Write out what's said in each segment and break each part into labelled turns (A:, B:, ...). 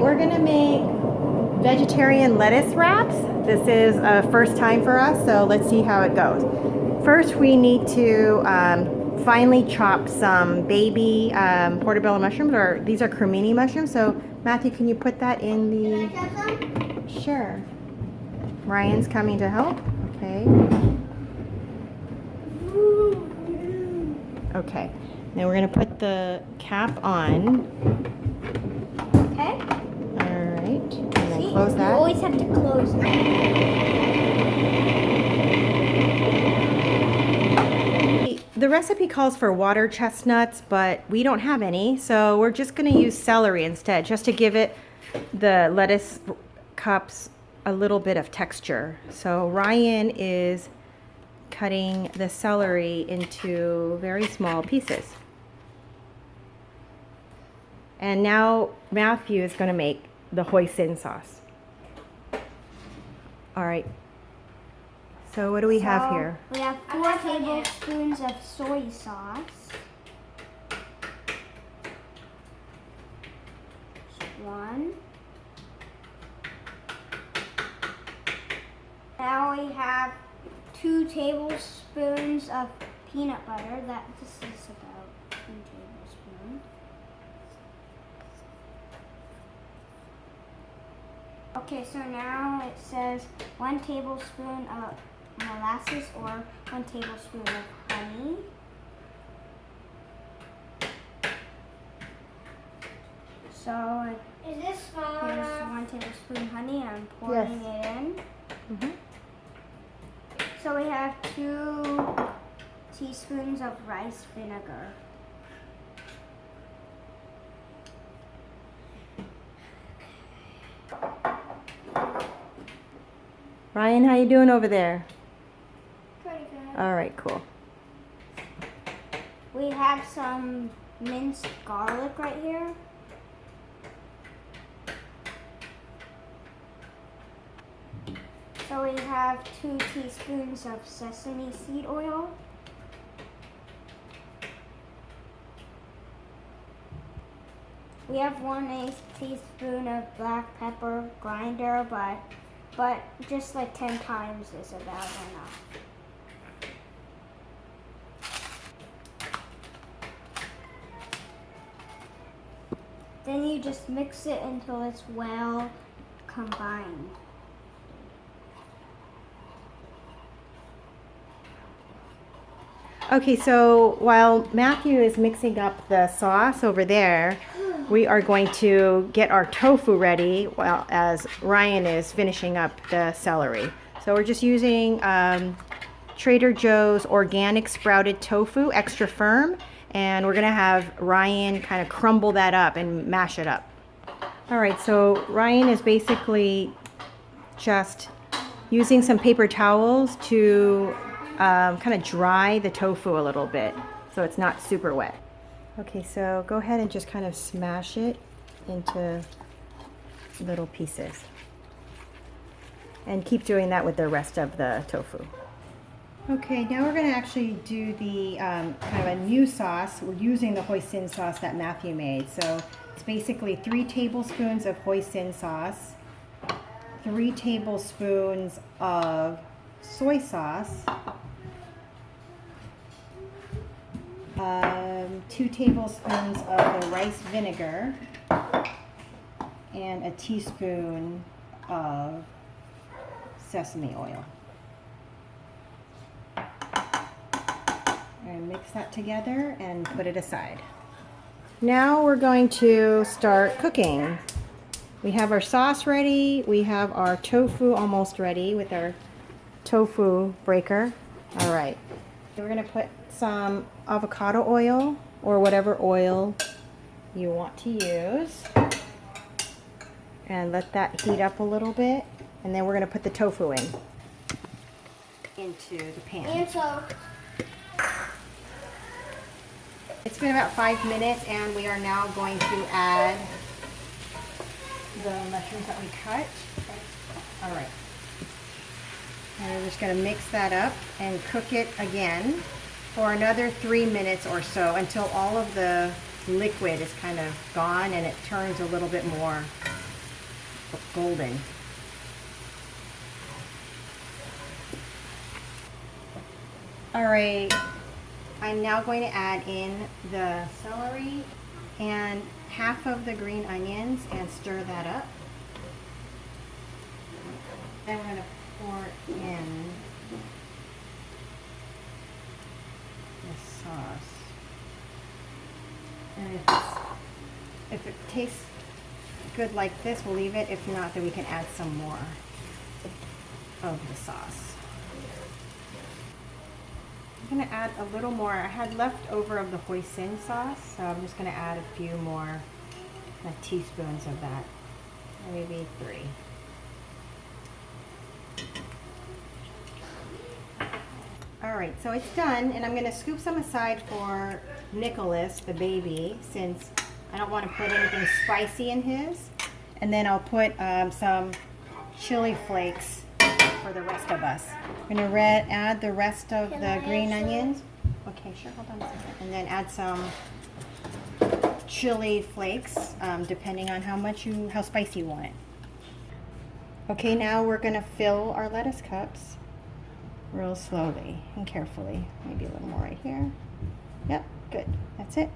A: we're gonna make vegetarian lettuce wraps. This is a first time for us, so let's see how it goes. First, we need to finely chop some baby portobello mushrooms, or these are cremini mushrooms. So Matthew, can you put that in the...
B: Can I chop them?
A: Sure. Ryan's coming to help. Okay. Okay. Now we're gonna put the cap on.
B: Okay.
A: All right. And then
B: See,
A: close
B: you
A: that.
B: always have to close it.
A: The recipe calls for water chestnuts, but we don't have any, so we're just going to use celery instead, just to give it, the lettuce cups, a little bit of texture. So Ryan is cutting the celery into very small pieces. And now Matthew is going to make the hoisin sauce. All right. So what do we have here?
B: We have 4 tablespoons of soy sauce. 1. Now we have 2 tablespoons of peanut butter. This is about 2 tablespoons. Okay, so now it says 1 tablespoon of molasses or 1 tablespoon of honey. So is this small? Here's 1 tablespoon honey. I'm pouring it in.
A: Mm-hmm.
B: So we have 2 teaspoons of rice vinegar.
A: Ryan, how you doing over there?
B: Pretty good.
A: All right, cool.
B: We have some minced garlic right here. So we have 2 teaspoons of sesame seed oil. We have 1/8 teaspoon of black pepper grinder, but just like 10 times is about enough. Then you just mix it until it's well combined.
A: Okay, so while Matthew is mixing up the sauce over there, we are going to get our tofu ready while as Ryan is finishing up the celery. So we're just using Trader Joe's organic sprouted tofu, extra firm, and we're gonna have Ryan kind of crumble that up and mash it up. All right, so Ryan is basically just using some paper towels to kind of dry the tofu a little bit so it's not super wet. Okay, so go ahead and just kind of smash it into little pieces. And keep doing that with the rest of the tofu. Okay, now we're going to actually do the kind of a new sauce. We're using the hoisin sauce that Matthew made. So it's basically 3 tablespoons of hoisin sauce, 3 tablespoons of soy sauce, 2 tablespoons of the rice vinegar, and a teaspoon of sesame oil. And mix that together and put it aside. Now we're going to start cooking. We have our sauce ready. We have our tofu almost ready with our tofu breaker. All right. We're going to put some avocado oil or whatever oil you want to use. And let that heat up a little bit. And then we're going to put the tofu into the pan.
B: And so
A: It's been about 5 minutes, and we are now going to add the mushrooms that we cut. All right. And we're just going to mix that up and cook it again for another 3 minutes or so until all of the liquid is kind of gone and it turns a little bit more golden. All right, I'm now going to add in the celery and half of the green onions and stir that up. Then we're going to pour in the sauce. And if it tastes good like this, we'll leave it. If not, then we can add some more of the sauce. I'm going to add a little more. I had leftover of the hoisin sauce, so I'm just going to add a few more teaspoons of that, maybe 3. All right, so it's done, and I'm going to scoop some aside for Nicholas, the baby, since I don't want to put anything spicy in his. And then I'll put some chili flakes for the rest of us. I'm going to add the rest of the green onions. Okay, sure, hold on a second. And then add some chili flakes, depending on how spicy you want it. Okay, now we're going to fill our lettuce cups real slowly and carefully. Maybe a little more right here. Yep, good. That's it.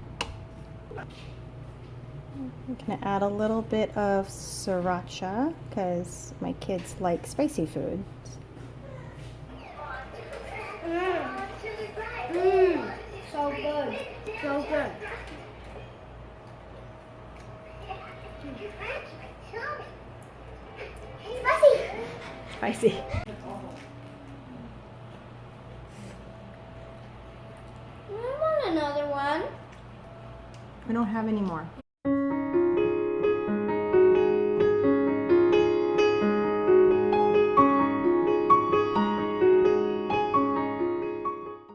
A: I'm going to add a little bit of sriracha because my kids like spicy food.
B: So good. So good.
A: Spicy.
B: I want another one.
A: I don't have any more.